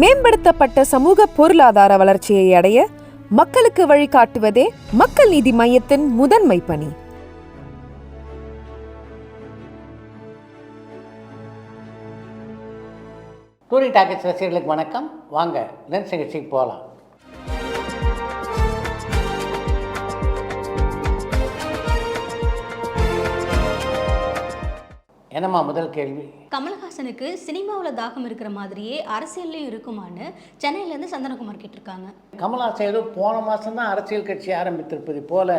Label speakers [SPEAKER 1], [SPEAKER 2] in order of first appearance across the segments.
[SPEAKER 1] மேம்படுத்தப்பட்ட சமூக பொருளாதார வளர்ச்சியை அடைய மக்களுக்கு வழிகாட்டுவதே மக்கள் நீதி மையத்தின் முதன்மை பணி.
[SPEAKER 2] டூரிங் டாக்கெட்ஸ் ரசிகர்களுக்கு வணக்கம். வாங்க லென்ஸ் நிகழ்ச்சிக்கு போகலாம். என்னம்மா முதல் கேள்வி?
[SPEAKER 3] கமல்ஹாசனுக்கு சினிமாவில் தாகம் இருக்கிற மாதிரியே அரசியல்லையும் இருக்குமான்னு சென்னையிலேருந்து சந்தனகுமார் கேட்டிருக்காங்க.
[SPEAKER 2] கமல்ஹாசன் ஏதோ போன மாதம் தான் அரசியல் கட்சி ஆரம்பித்திருப்பது போல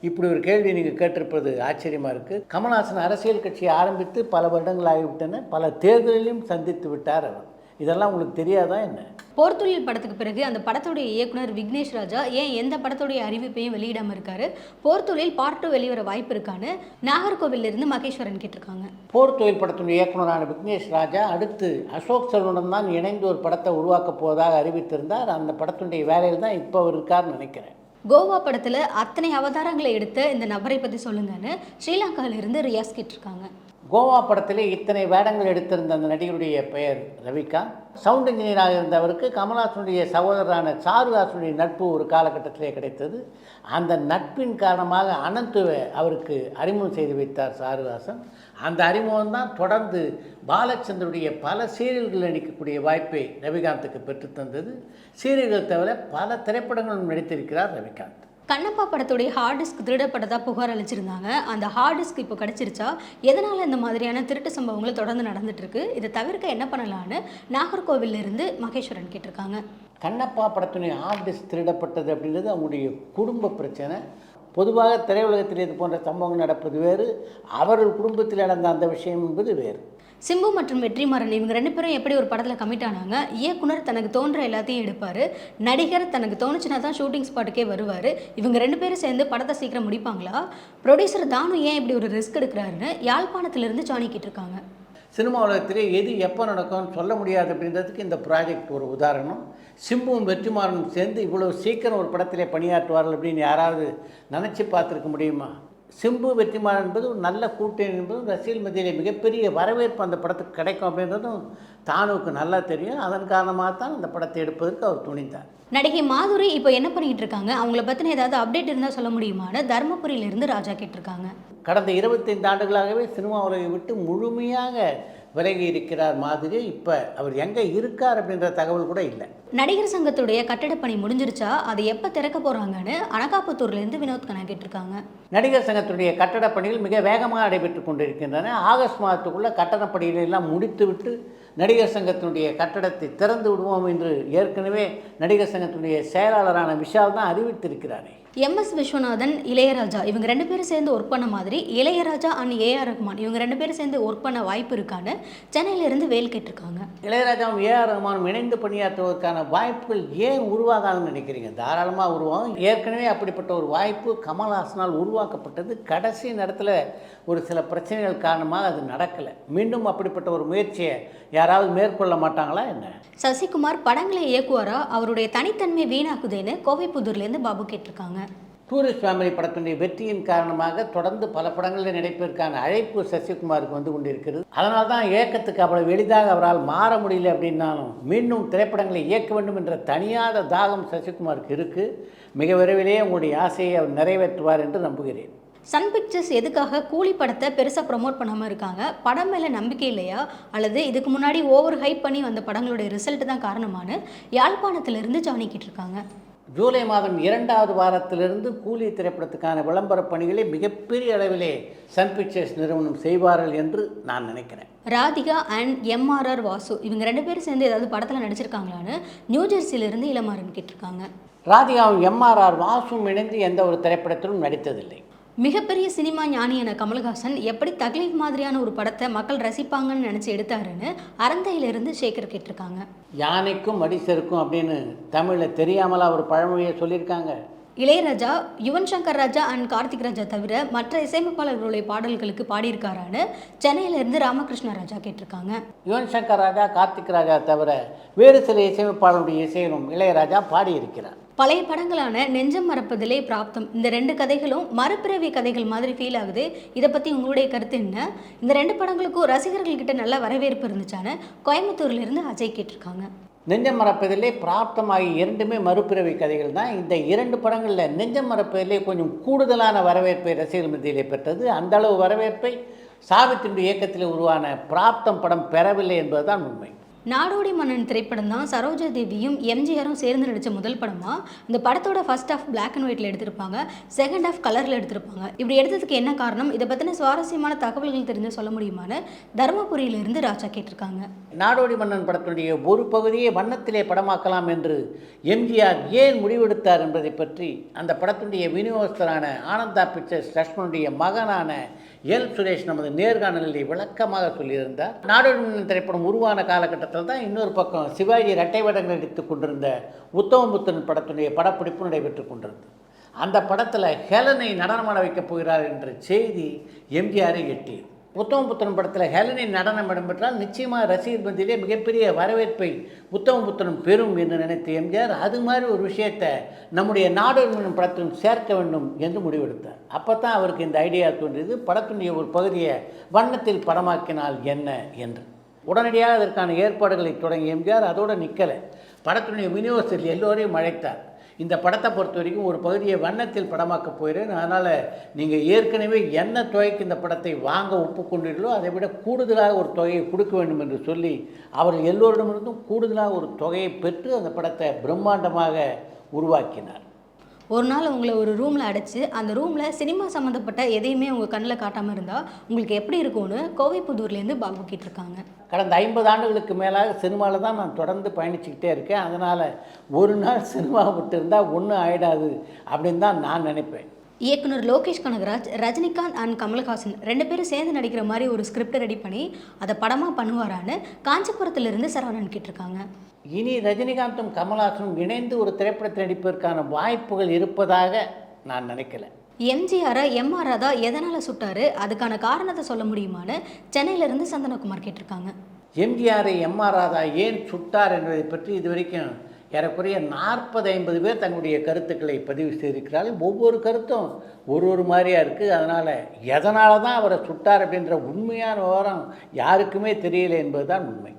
[SPEAKER 2] இப்படி ஒரு கேள்வி நீங்கள் கேட்டிருப்பது ஆச்சரியமாக இருக்குது. கமல்ஹாசன் அரசியல் கட்சியை ஆரம்பித்து பல வருடங்கள் ஆகிவிட்டன. பல தேர்தலிலும் சந்தித்து விட்டார் அவர். இதெல்லாம் உங்களுக்கு தெரியாதா என்ன?
[SPEAKER 3] போர்த்தொழில் படத்துக்கு பிறகு அந்த படத்துடைய இயக்குனர் விக்னேஷ் ராஜா ஏன் எந்த படத்துடைய அறிவிப்பையும் வெளியிடாமல் இருக்காரு? போர்த்தொழில் பார்ட் 2 வெளிவர வாய்ப்பு இருக்கான்னு நாகர்கோவிலிருந்து மகேஸ்வரன் கேட்டிருக்காங்க.
[SPEAKER 2] போர்த்தொழில் படத்துடைய இயக்குனரான விக்னேஷ் ராஜா அடுத்து அசோக் செல்வனுடன் தான் இணைந்து ஒரு படத்தை உருவாக்க போவதாக அறிவித்திருந்தார். அந்த படத்துடைய வேலையில் தான் இப்போ அவர் இருக்காருன்னு நினைக்கிறேன்.
[SPEAKER 3] கோவா படத்தில் அத்தனை அவதாரங்களை எடுத்த இந்த நபரை பற்றி சொல்லுங்கன்னு ஸ்ரீலங்காவிலிருந்து ரியாஸ் கேட்டிருக்காங்க.
[SPEAKER 2] கோவா படத்திலே இத்தனை வேடங்கள் எடுத்திருந்த அந்த நடிகருடைய பெயர் ரவிகாந்த். சவுண்ட் இன்ஜினியராக இருந்தவருக்கு கமல்ஹாசனுடைய சகோதரரான சாருஹாசனுடைய நட்பு ஒரு காலகட்டத்திலே கிடைத்தது. அந்த நட்பின் காரணமாக அனந்துவை அவருக்கு அறிமுகம் செய்து வைத்தார் சாருஹாசன். அந்த அறிமுகம் தான் தொடர்ந்து பாலச்சந்தருடைய பல சீரியல்கள் நடிக்கக்கூடிய வாய்ப்பை ரவிகாந்துக்கு பெற்றுத்தந்தது. சீரியல்கள் தவிர பல திரைப்படங்களும் நடித்திருக்கிறார் ரவிகாந்த்.
[SPEAKER 3] கண்ணப்பா படத்துடைய ஹார்ட் டிஸ்க் திருடப்பட்டதா புகார் அளிச்சிருந்தாங்க. அந்த ஹார்ட் டிஸ்க் இப்போ கிடச்சிருச்சா? எதனால் இந்த மாதிரியான திருட்டு சம்பவங்களை தொடர்ந்து நடந்துட்டு இருக்கு? இதை தவிர்க்க என்ன பண்ணலான்னு நாகர்கோவிலிருந்து மகேஸ்வரன் கேட்டிருக்காங்க.
[SPEAKER 2] கண்ணப்பா படத்துடைய ஹார்ட் டிஸ்க் திருடப்பட்டது அப்படின்றது அவங்களுடைய குடும்ப பிரச்சனை. பொதுவாக திரையுலகத்தில் இது போன்ற சம்பவங்கள் நடப்பது வேறு, அவர்கள் குடும்பத்தில் நடந்த அந்த விஷயம் என்பது வேறு.
[SPEAKER 3] சிம்பு மற்றும் வெற்றிமாறன் இவங்க 2 பேரும் எப்படி ஒரு படத்தில் கமிட் ஆனாங்க? இயக்குனர் தனக்கு தோன்ற எல்லாத்தையும் எடுப்பார், நடிகர் தனக்கு தோணுச்சுன்னா தான் ஷூட்டிங் ஸ்பாட்டுக்கே வருவார். இவங்க 2 பேரும் சேர்ந்து படத்தை சீக்கிரம் முடிப்பாங்களா? ப்ரொடியூசர் தானு ஏன் இப்படி ஒரு ரிஸ்க் எடுக்கிறாருன்னு யாழ்ப்பாணத்திலிருந்து ஜானி கேட்டிருக்காங்க.
[SPEAKER 2] சினிமா உலகத்திலே எது எப்போ நடக்கும்னு சொல்ல முடியாது அப்படின்றதுக்கு இந்த ப்ராஜெக்ட் ஒரு உதாரணம். சிம்புவும் வெற்றிமாறனும் சேர்ந்து இவ்வளோ சீக்கிரம் ஒரு படத்திலே பணியாற்றுவார்கள் அப்படின்னு யாராவது நினச்சி பார்த்துருக்க முடியுமா? சிம்பு வெற்றிமாறன் என்பது ஒரு நல்ல கூட்டணி என்பதும் ரசிகர்கள் மத்தியிலே மிகப்பெரிய வரவேற்பு அந்த படத்துக்கு கிடைக்கும் அப்படின்றதும் தானுவுக்கு நல்லா தெரியும். அதன் காரணமாக தான் அந்த படத்தை எடுப்பதற்கு அவர் துணிந்தார்.
[SPEAKER 3] நடிகை மாதுரி இப்போ என்ன பண்ணிக்கிட்டு இருக்காங்க? அவங்கள பற்றின ஏதாவது அப்டேட் இருந்தால் சொல்ல முடியுமான்னு தருமபுரியிலிருந்து ராஜா கேட்டிருக்காங்க.
[SPEAKER 2] கடந்த 25 ஆண்டுகளாகவே சினிமா உலகை விட்டு முழுமையாக விலகி இருக்கிறார் மாதிரி. இப்போ அவர் எங்கே இருக்கார் அப்படின்ற தகவல் கூட இல்லை.
[SPEAKER 3] நடிகர் சங்கத்துடைய கட்டடப்பணி முடிஞ்சிருச்சா? அதை எப்போ திறக்க போகிறாங்கன்னு அனகாபுத்தூர்லேருந்து வினோத் கண்ணா கேட்டிருக்காங்க.
[SPEAKER 2] நடிகர் சங்கத்துடைய கட்டடப் பணிகள் மிக வேகமாக நடைபெற்று கொண்டிருக்கின்றன. ஆகஸ்ட் மாதத்துக்குள்ளே கட்டடப் பணிகளை எல்லாம் முடித்துவிட்டு நடிகர் சங்கத்தினுடைய கட்டடத்தை திறந்து விடுவோம் என்று ஏற்கனவே நடிகர் சங்கத்தினுடைய செயலாளரான விஷால் தான் அறிவித்திருக்கிறார்.
[SPEAKER 3] MS விஸ்வநாதன், இளையராஜா இவங்க 2 பேரும் சேர்ந்து ஒர்க் பண்ண மாதிரி இளையராஜா அண்ட் AR ரஹ்மான் இவங்க 2 பேரும் சேர்ந்து ஒர்க் பண்ண வாய்ப்பு இருக்கான்னு சென்னையிலிருந்து வேல் கேட்டிருக்காங்க.
[SPEAKER 2] இளையராஜாவும் AR ரஹ்மானும் இணைந்து பணியாற்றுவதற்கான வாய்ப்புகள் ஏன் உருவாகாதுன்னு நினைக்கிறீங்க? தாராளமாக உருவாகும். ஏற்கனவே அப்படிப்பட்ட ஒரு வாய்ப்பு கமல்ஹாசனால் உருவாக்கப்பட்டது. கடைசி நேரத்தில் ஒரு சில பிரச்சனைகள் காரணமாக அது நடக்கலை. மீண்டும் அப்படிப்பட்ட ஒரு முயற்சியை யாராவது மேற்கொள்ள மாட்டாங்களா என்ன?
[SPEAKER 3] சசிகுமார் படங்களை இயக்குவாரா? அவருடைய தனித்தன்மை வீணாக்குதேன்னு கோவைப்புதூர்லேருந்து பாபு கேட்டிருக்காங்க.
[SPEAKER 2] டூரிஸ்ட் ஃபேமிலி படத்தினுடைய வெற்றியின் காரணமாக தொடர்ந்து பல படங்களில் நடிப்பதற்கான அழைப்பு சசிகுமாருக்கு வந்து கொண்டிருக்கிறது. அதனால தான் இயக்கத்துக்கு அவ்வளவு எளிதாக அவரால் மாற முடியல அப்படின்னாலும் மீண்டும் திரைப்படங்களை இயக்க வேண்டும் என்ற தனியாத தாகம் சசிகுமாருக்கு இருக்குது. மிக விரைவிலேயே உங்களுடைய ஆசையை அவர் நிறைவேற்றுவார் என்று நம்புகிறேன்.
[SPEAKER 3] சன் பிக்சர்ஸ் எதுக்காக கூலி படத்தை பெருசாக ப்ரமோட் பண்ணாமல் இருக்காங்க? படம் மேலே நம்பிக்கை இல்லையா? அல்லது இதுக்கு முன்னாடி ஓவர் ஹைப் பண்ணி வந்த படங்களுடைய ரிசல்ட் தான் காரணமானு யாழ்ப்பாணத்திலிருந்து ஜானி கேட்டிருக்காங்க.
[SPEAKER 2] ஜூலை மாதம் 2வது வாரத்திலிருந்து கூலி திரைப்படத்துக்கான விளம்பர பணிகளை மிகப்பெரிய அளவிலே சன் பிக்சர்ஸ் நிறுவனம் செய்வார்கள் என்று நான் நினைக்கிறேன்.
[SPEAKER 3] ராதிகா அண்ட் MRR வாசு இவங்க 2 பேரும் சேர்ந்து ஏதாவது படத்தில் நடிச்சிருக்காங்களான்னு நியூஜெர்சியிலிருந்து இளமாறன் கேட்டிருக்காங்க.
[SPEAKER 2] ராதிகாவும் MRR வாசும் இணைந்து எந்த ஒரு திரைப்படத்திலும் நடித்ததில்லை.
[SPEAKER 3] மிகப்பெரிய சினிமா ஞானியான கமல்ஹாசன் எப்படி தக்லீஃப் மாதிரியான ஒரு படத்தை மக்கள் ரசிப்பாங்கன்னு நினச்சி எடுத்தாருன்னு அரந்தையிலிருந்து சேகர் கேட்டிருக்காங்க.
[SPEAKER 2] யானைக்கும் அடிசருக்கும் அப்படின்னு தமிழில் தெரியாமலா ஒரு பழமொழியை சொல்லியிருக்காங்க.
[SPEAKER 3] இளையராஜா, யுவன் சங்கர் ராஜா அண்ட் கார்த்திக் ராஜா தவிர மற்ற இசையமைப்பாளர்களுடைய பாடல்களுக்கு பாடியிருக்காரான்னு சென்னையிலிருந்து ராமகிருஷ்ண ராஜா கேட்டிருக்காங்க.
[SPEAKER 2] யுவன் சங்கர் ராஜா, கார்த்திக் ராஜா தவிர வேறு சில இசையமைப்பாளருடைய இசையிலும் இளையராஜா பாடியிருக்கிறார்.
[SPEAKER 3] பழைய படங்களான நெஞ்சம் மறப்பதிலே பிராப்தம் இந்த 2 கதைகளும் மறுபிறவி கதைகள் மாதிரி ஃபீல் ஆகுது. இதை பற்றி உங்களுடைய கருத்து என்ன? இந்த 2 படங்களுக்கும் ரசிகர்கள்கிட்ட நல்ல வரவேற்பு இருந்துச்சான்னு கோயம்புத்தூர்லேருந்து அஜய் கேட்டிருக்காங்க.
[SPEAKER 2] நெஞ்சம் மறப்பதிலே பிராப்தம் ஆகிய இரண்டுமே மறுபிறவி கதைகள் தான். இந்த 2 படங்களில் நெஞ்சம் மறப்பதிலே கொஞ்சம் கூடுதலான வரவேற்பை ரசிகர்கள் மத்தியிலே பெற்றது. அந்த அளவு வரவேற்பை சாவித்தினுடைய இயக்கத்தில் உருவான பிராப்தம் படம் பெறவில்லை என்பதுதான் உண்மை.
[SPEAKER 3] நாடோடி மன்னன் திரைப்படம் தான் சரோஜா தேவியும் எம்ஜிஆரும் சேர்ந்து நடித்த முதல் படமாக. இந்த படத்தோட ஃபர்ஸ்ட் ஹாஃப் பிளாக் அண்ட் ஒயிட்டில் எடுத்திருப்பாங்க, செகண்ட் ஹாஃப் கலரில் எடுத்திருப்பாங்க. இப்படி எடுத்ததுக்கு என்ன காரணம்? இதை பற்றின சுவாரஸ்யமான தகவல்கள் தெரிஞ்சு சொல்ல முடியுமான்னு தருமபுரியிலிருந்து ராஜா கேட்டிருக்காங்க.
[SPEAKER 2] நாடோடி மன்னன் படத்தினுடைய ஒரு பகுதியை வண்ணத்திலே படமாக்கலாம் என்று எம்ஜிஆர் ஏன் முடிவெடுத்தார் என்பதை பற்றி அந்த படத்தினுடைய விநியோகஸ்தரான ஆனந்தா பிக்சர்ஸ் லட்சுமணனுடைய மகனான எல் சுரேஷ் நமது நேர்காணலில் விளக்கமாக சொல்லியிருந்தார். நாடோடி மன்னன் திரைப்படம் உருவான காலகட்டத்தில் தான் இன்னொரு பக்கம் சிவாஜி இரட்டை வேடங்கள் நடித்துக் கொண்டிருந்த உத்தமபுத்தன் படத்தினுடைய படப்பிடிப்பு நடைபெற்று கொண்டிருந்தது. அந்த படத்தில் ஹெலனை நடனமாட வைக்கப் போகிறார் என்ற செய்தி எம்ஜிஆரை எட்டியது. உத்தமபுத்திரன் படத்தில் ஹெலனை நடனம் இடம்பெற்றால் நிச்சயமாக ரசிகர் மத்தியிலே மிகப்பெரிய வரவேற்பை உத்தமபுத்திரன் பெறும் என்று நினைத்த எம்ஜிஆர் அது மாதிரி ஒரு விஷயத்தை நம்முடைய நாடோடி மன்னன் படத்திலும் சேர்க்க வேண்டும் என்று முடிவெடுத்தார். அப்போ தான் அவருக்கு இந்த ஐடியா தோன்றியது, படத்தினுடைய ஒரு பகுதியை வண்ணத்தில் படமாக்கினால் என்ன என்று. உடனடியாக அதற்கான ஏற்பாடுகளை தொடங்கிய எம்ஜிஆர் அதோடு நிற்கலை. படத்தினுடைய விநியோகத்தில் எல்லோரையும் அழைத்தார். இந்த படத்தை பொறுத்த வரைக்கும் ஒரு பகுதியை வண்ணத்தில் படமாக்கப் போகிறேன், அதனால் நீங்கள் ஏற்கனவே என்ன தொகைக்கு இந்த படத்தை வாங்க ஒப்புக்கொண்டீர்களோ அதை விட கூடுதலாக ஒரு தொகையை கொடுக்க வேண்டும் என்று சொல்லி அவர்கள் எல்லோரிடமிருந்தும் கூடுதலாக ஒரு தொகையை பெற்று அந்த படத்தை பிரம்மாண்டமாக உருவாக்கினார்.
[SPEAKER 3] ஒரு நாள் உங்களை ஒரு ரூமில் அடைச்சி அந்த ரூமில் சினிமா சம்மந்தப்பட்ட எதையுமே உங்கள் கண்ணில் காட்டாமல் இருந்தால் உங்களுக்கு எப்படி இருக்கும்னு கோவைப்புதூர்லேருந்து பாபு கேட்டிருக்காங்க.
[SPEAKER 2] கடந்த 50 ஆண்டுகளுக்கு மேலாக சினிமாவில் தான் நான் தொடர்ந்து பயணிச்சுக்கிட்டே இருக்கேன். அதனால் ஒரு நாள் சினிமா விட்டு இருந்தால் ஒன்றும் ஆகிடாது அப்படின்னு தான் நான் நினைப்பேன்.
[SPEAKER 3] இயக்குனர் லோகேஷ் கனகராஜ், ரஜினிகாந்த் அண்ட் கமல்ஹாசன் 2 பேரும் சேர்ந்து நடிக்கிற மாதிரி ஒரு ஸ்கிரிப்டை ரெடி பண்ணி அதை படமாக பண்ணுவாரான்னு காஞ்சிபுரத்திலிருந்து சரவணன் கேட்டிருக்காங்க.
[SPEAKER 2] இனி ரஜினிகாந்தும் கமல்ஹாசனும் இணைந்து ஒரு திரைப்படத்தை நடிப்பதற்கான வாய்ப்புகள் இருப்பதாக நான் நினைக்கல.
[SPEAKER 3] எம்ஜிஆரை எம்ஆர் ராதா எதனால் சுட்டாரு, அதுக்கான காரணத்தை சொல்ல முடியுமான்னு சென்னையிலேருந்து சந்தனகுமார் கேட்டிருக்காங்க.
[SPEAKER 2] எம்ஜிஆரை எம்ஆர் ராதா ஏன் சுட்டார் என்பதை பற்றி இதுவரைக்கும் ஏறக்குறைய 40-50 பேர் தங்களுடைய கருத்துக்களை பதிவு செய்திருக்கிறார்கள். ஒவ்வொரு கருத்தும் ஒரு மாதிரியாக இருக்குது. அதனால் எதனால தான் அவரை சுட்டார் அப்படின்ற உண்மையான விவரம் யாருக்குமே தெரியலை என்பது தான் உண்மை.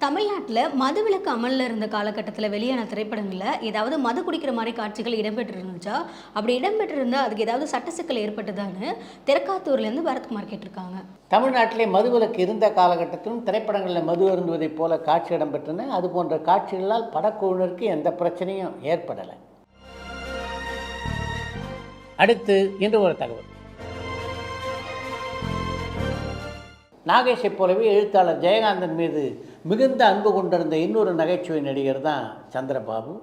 [SPEAKER 3] தமிழ்நாட்டில் மதுவிலக்கு அமலில் இருந்த காலகட்டத்தில் வெளியான திரைப்படங்களில் ஏதாவது மது குடிக்கிற மாதிரி காட்சிகள் இடம்பெற்றிருந்துச்சா? அப்படி இடம்பெற்றிருந்தால் அதுக்கு ஏதாவது சட்ட சிக்கல் ஏற்பட்டதான்னு தெற்காத்தூர்லேருந்து பரத்குமார் கேட்டிருக்காங்க.
[SPEAKER 2] தமிழ்நாட்டிலே மதுவிலக்கு இருந்த காலகட்டத்திலும் திரைப்படங்களில் மது அருந்துவதைப் போல காட்சி இடம்பெற்றன. அது போன்ற காட்சிகளால் படக்குழுவினருக்கு எந்த பிரச்சனையும் ஏற்படலை. அடுத்து இன்று ஒரு தகவல். நாகேஷை போலவே எழுத்தாளர் ஜெயகாந்தன் மீது மிகுந்த அன்பு கொண்டிருந்த இன்னொரு நகைச்சுவை நடிகர் தான் சந்திரபாபு.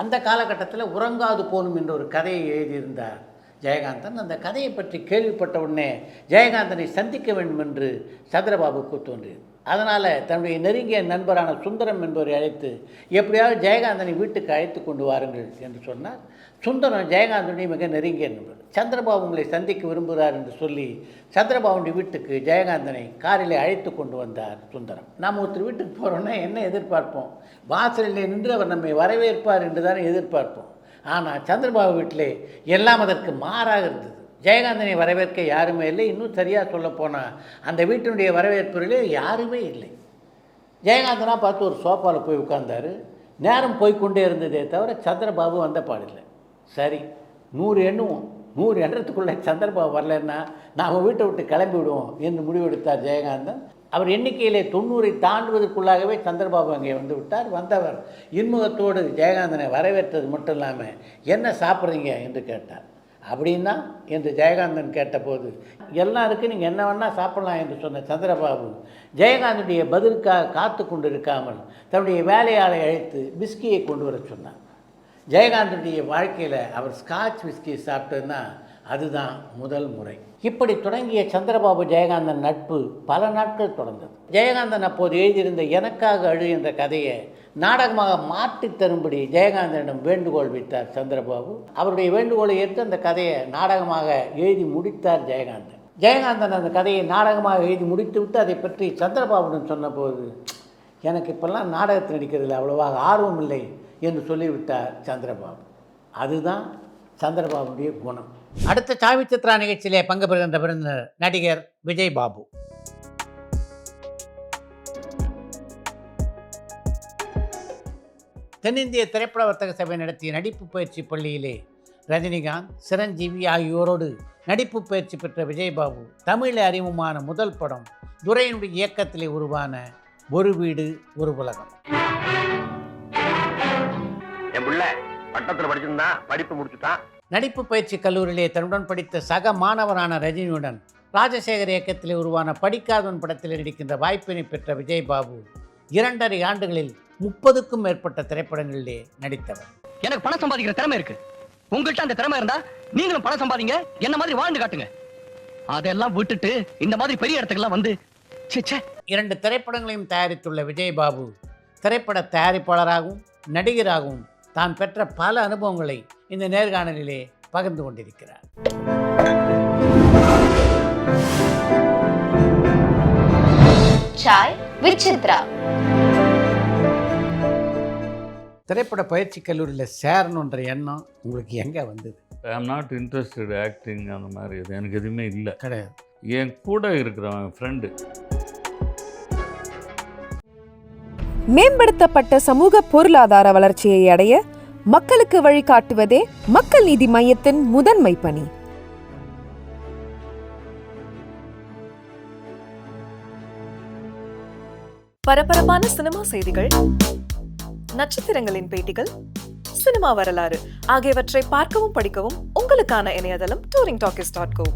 [SPEAKER 2] அந்த காலகட்டத்தில் உறங்காது போலும் என்ற ஒரு கதையை எழுதியிருந்தார் ஜெயகாந்தன். அந்த கதையை பற்றி கேள்விப்பட்ட உடனே ஜெயகாந்தனை சந்திக்க வேண்டும் என்று சந்திரபாபுக்கு தோன்றியது. அதனால் தன்னுடைய நெருங்கிய நண்பரான சுந்தரம் என்பவரை அழைத்து எப்படியாவது ஜெயகாந்தனை வீட்டுக்கு அழைத்து கொண்டு வாருங்கள் என்று சொன்னார். சுந்தரம் ஜெயகாந்தனுடைய மிக நெருங்கிய நண்பர். சந்திரபாபு உங்களை சந்திக்க விரும்புகிறார் என்று சொல்லி சந்திரபாபுடைய வீட்டுக்கு ஜெயகாந்தனை காரிலே அழைத்து கொண்டு வந்தார் சுந்தரம். நாம் ஒருத்தர் வீட்டுக்கு போகிறோன்னா என்ன எதிர்பார்ப்போம்? வாசலிலே நின்று அவர் நம்மை வரவேற்பார் என்று தானே எதிர்பார்ப்போம். ஆனால் சந்திரபாபு வீட்டிலே எல்லாம் அதற்கு மாறாக இருந்தது. ஜெயகாந்தனை வரவேற்க யாருமே இல்லை. இன்னும் சரியாக சொல்லப்போனால் அந்த வீட்டினுடைய வரவேற்புகளே யாருமே இல்லை. ஜெயகாந்தனா பார்த்து ஒரு சோஃபாவில் போய் உட்கார்ந்தார். நேரம் போய்கொண்டே இருந்ததே தவிர சந்திரபாபு வந்த பாடில்லை. சரி 100 எண்ணுவோம், 100 எண்ணத்துக்குள்ளே சந்திரபாபு வரலன்னா நாம் வீட்டை விட்டு கிளம்பி விடுவோம் என்று முடிவெடுத்தார் ஜெயகாந்தன். அவர் எண்ணிக்கையிலே 90 தாண்டுவதற்குள்ளாகவே சந்திரபாபு அங்கே வந்து விட்டார். வந்தவர் இன்முகத்தோடு ஜெயகாந்தனை வரவேற்றது மட்டும் இல்லாமல் என்ன சாப்பிட்றீங்க என்று கேட்டார். அப்படின்னா என்று ஜெயகாந்தன் கேட்டபோது எல்லாம் இருக்குது, நீங்கள் என்ன வேணால் சாப்பிடலாம் என்று சொன்ன சந்திரபாபு ஜெயகாந்தனுடைய பதிலுக்காக காத்து கொண்டு இருக்காமல் தன்னுடைய வேலையாளை அழைத்து விஸ்கியை கொண்டு வர சொன்னார். ஜெயகாந்தனுடைய வாழ்க்கையில் அவர் ஸ்காட்ச் விஸ்கி சாப்பிட்டதுன்னா அதுதான் முதல் முறை. இப்படி தொடங்கிய சந்திரபாபு ஜெயகாந்தன் நட்பு பல நாட்கள் தொடர்ந்தது. ஜெயகாந்தன் அப்போது எழுதியிருந்த எனக்காக அழு என்ற கதையை நாடகமாக மாற்றித் தரும்படி ஜெயகாந்தனிடம் வேண்டுகோள் வைத்தார் சந்திரபாபு. அவருடைய வேண்டுகோளை ஏற்று அந்த கதையை நாடகமாக எழுதி முடித்தார் ஜெயகாந்தன். ஜெயகாந்தன் அந்த கதையை நாடகமாக எழுதி முடித்துவிட்டு அதை பற்றி சந்திரபாபுடன் சொன்னபோது, எனக்கு இப்போல்லாம் நாடகத்தில் நடிக்கிறதுல அவ்வளோவாக ஆர்வம் இல்லை என்று சொல்லிவிட்டார் சந்திரபாபு. அதுதான் சந்திரபாபுடைய குணம். அடுத்த சாவி சித்ரா நிகழ்ச்சியிலே பங்கு பெறுகின்ற விருந்தினர் நடிகர் விஜய் பாபு. தென்னிந்திய திரைப்பட வர்த்தக சபை நடத்திய நடிப்பு பயிற்சி பள்ளியிலே ரஜினிகாந்த், சிரஞ்சீவி ஆகியோரோடு நடிப்பு பயிற்சி பெற்ற விஜய்பாபு தமிழில் அறிமுகமான முதல் படம் துரையினுடைய இயக்கத்திலே உருவான ஒரு வீடு ஒரு உலகம்.
[SPEAKER 4] என் புள்ள பட்டத்தில் படிச்சிருந்தா படிப்பு முடிச்சுட்டான்.
[SPEAKER 2] நடிப்பு பயிற்சி கல்லூரியிலே தன்னுடன் படித்த சக மாணவரான ரஜினியுடன் ராஜசேகர் இயக்கத்திலே உருவான படிக்காதவன் படத்தில் நடிக்கின்ற வாய்ப்பினை பெற்ற விஜய்பாபு 2.5 ஆண்டுகளில் 30க்கும் மேற்பட்ட திரைப்படங்களிலே நடித்தவர்.
[SPEAKER 5] எனக்கு பணம் சம்பாதிக்கிற திறமை இருக்கு. உங்கள்கிட்ட அந்த திறமை இருந்தா நீங்களும் பணம் சம்பாதிங்க, என்ன மாதிரி வாழ்ந்து காட்டுங்க. அதெல்லாம் விட்டுட்டு இந்த மாதிரி பெரிய இடத்துக்கெல்லாம் வந்து
[SPEAKER 2] 2 திரைப்படங்களையும் தயாரித்துள்ள விஜய்பாபு திரைப்பட தயாரிப்பாளராகவும் நடிகராகவும் தான் பெற்ற பல அனுபவங்களை இந்த நேர்காணலிலே பகிர்ந்து கொண்டிருக்கிறார்.
[SPEAKER 6] சாய் வித் சித்ரா.
[SPEAKER 2] திரைப்பட பயிற்சி கல்லூரியில் சேரணுன்ற எண்ணம் உங்களுக்கு எங்கே வந்தது?
[SPEAKER 7] ஐ ஆம் நாட் இன்ட்ரெஸ்டட் ஆக்டிங் அந்த மாதிரி இது எனக்கு எதுவுமே இல்லை.
[SPEAKER 2] கிடையாது.
[SPEAKER 7] என் கூட இருக்கிறவன் ஃப்ரெண்டு.
[SPEAKER 1] மேம்படுத்தப்பட்ட சமூக பொருளாதார வளர்ச்சியை அடைய மக்களுக்கு வழிகாட்டுவதே மக்கள் நீதி மையத்தின் முதன்மை பணி.
[SPEAKER 8] பரபரப்பான சினிமா செய்திகள், நட்சத்திரங்களின் பேட்டிகள், சினிமா வரலாறு ஆகியவற்றை பார்க்கவும் படிக்கவும் உங்களுக்கான இணையதளம் touringtalkies.co.